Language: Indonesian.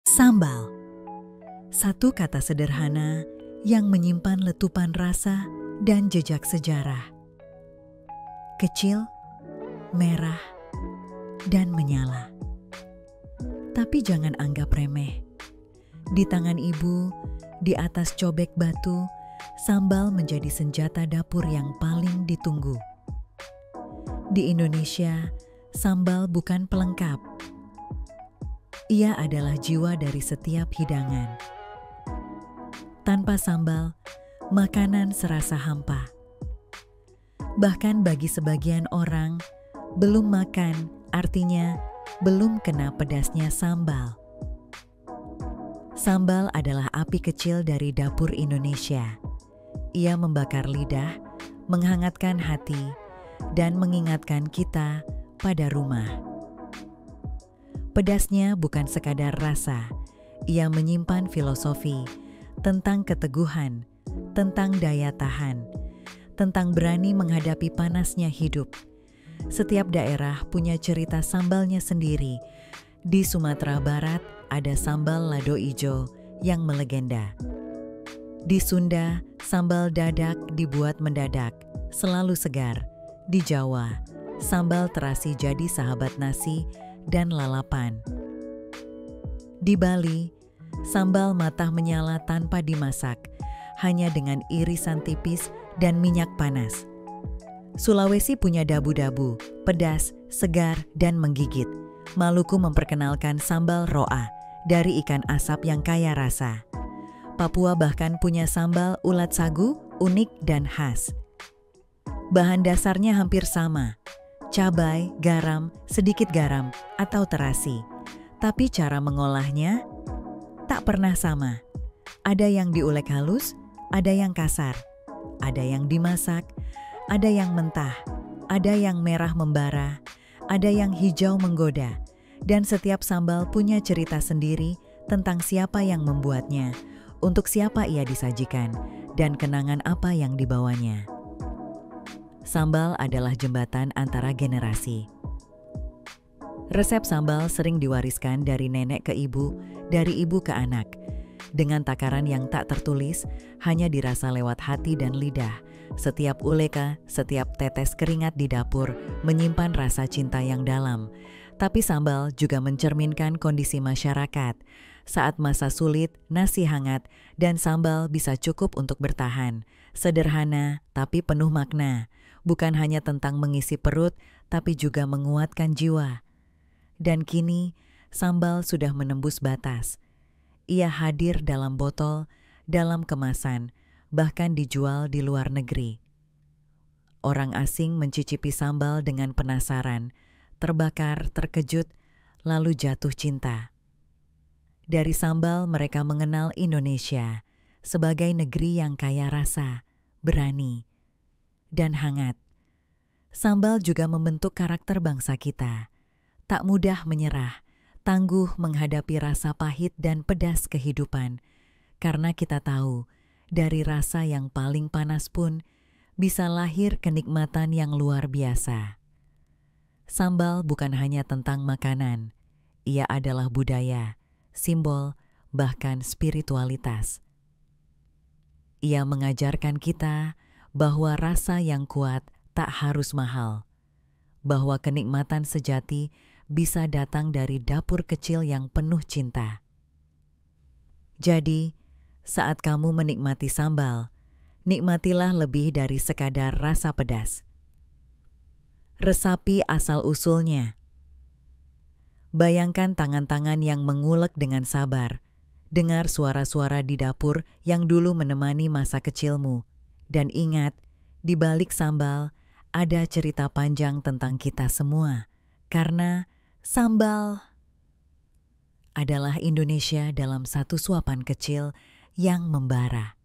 Sambal, satu kata sederhana yang menyimpan letupan rasa dan jejak sejarah. Kecil, merah, dan menyala. Tapi jangan anggap remeh. Di tangan ibu, di atas cobek batu, sambal menjadi senjata dapur yang paling ditunggu. Di Indonesia, sambal bukan pelengkap. Ia adalah jiwa dari setiap hidangan. Tanpa sambal, makanan serasa hampa. Bahkan bagi sebagian orang, belum makan artinya belum kena pedasnya sambal. Sambal adalah api kecil dari dapur Indonesia. Ia membakar lidah, menghangatkan hati, dan mengingatkan kita pada rumah. Pedasnya bukan sekadar rasa, ia menyimpan filosofi tentang keteguhan, tentang daya tahan, tentang berani menghadapi panasnya hidup. Setiap daerah punya cerita sambalnya sendiri. Di Sumatera Barat ada sambal lado ijo yang melegenda. Di Sunda, sambal dadak dibuat mendadak, selalu segar. Di Jawa, sambal terasi jadi sahabat nasi dan lalapan. Di Bali, sambal matah menyala tanpa dimasak, hanya dengan irisan tipis dan minyak panas. Sulawesi punya dabu-dabu, pedas, segar, dan menggigit. Maluku memperkenalkan sambal roa, dari ikan asap yang kaya rasa. Papua bahkan punya sambal ulat sagu, unik dan khas. Bahan dasarnya hampir sama, cabai, garam, sedikit garam, atau terasi. Tapi cara mengolahnya tak pernah sama. Ada yang diulek halus, ada yang kasar, ada yang dimasak, ada yang mentah, ada yang merah membara, ada yang hijau menggoda. Dan setiap sambal punya cerita sendiri tentang siapa yang membuatnya, untuk siapa ia disajikan, dan kenangan apa yang dibawanya. Sambal adalah jembatan antara generasi. Resep sambal sering diwariskan dari nenek ke ibu, dari ibu ke anak. Dengan takaran yang tak tertulis, hanya dirasa lewat hati dan lidah. Setiap uleka, setiap tetes keringat di dapur menyimpan rasa cinta yang dalam. Tapi sambal juga mencerminkan kondisi masyarakat. Saat masa sulit, nasi hangat, dan sambal bisa cukup untuk bertahan. Sederhana, tapi penuh makna. Bukan hanya tentang mengisi perut, tapi juga menguatkan jiwa. Dan kini, sambal sudah menembus batas. Ia hadir dalam botol, dalam kemasan, bahkan dijual di luar negeri. Orang asing mencicipi sambal dengan penasaran, terbakar, terkejut, lalu jatuh cinta. Dari sambal mereka mengenal Indonesia sebagai negeri yang kaya rasa, berani, dan hangat. Sambal juga membentuk karakter bangsa kita. Tak mudah menyerah, tangguh menghadapi rasa pahit dan pedas kehidupan. Karena kita tahu, dari rasa yang paling panas pun bisa lahir kenikmatan yang luar biasa. Sambal bukan hanya tentang makanan, ia adalah budaya, simbol, bahkan spiritualitas. Ia mengajarkan kita bahwa rasa yang kuat tak harus mahal, bahwa kenikmatan sejati bisa datang dari dapur kecil yang penuh cinta. Jadi, saat kamu menikmati sambal, nikmatilah lebih dari sekadar rasa pedas. Resapi asal-usulnya. Bayangkan tangan-tangan yang mengulek dengan sabar, dengar suara-suara di dapur yang dulu menemani masa kecilmu, dan ingat, di balik sambal ada cerita panjang tentang kita semua, karena sambal adalah Indonesia dalam satu suapan kecil yang membara.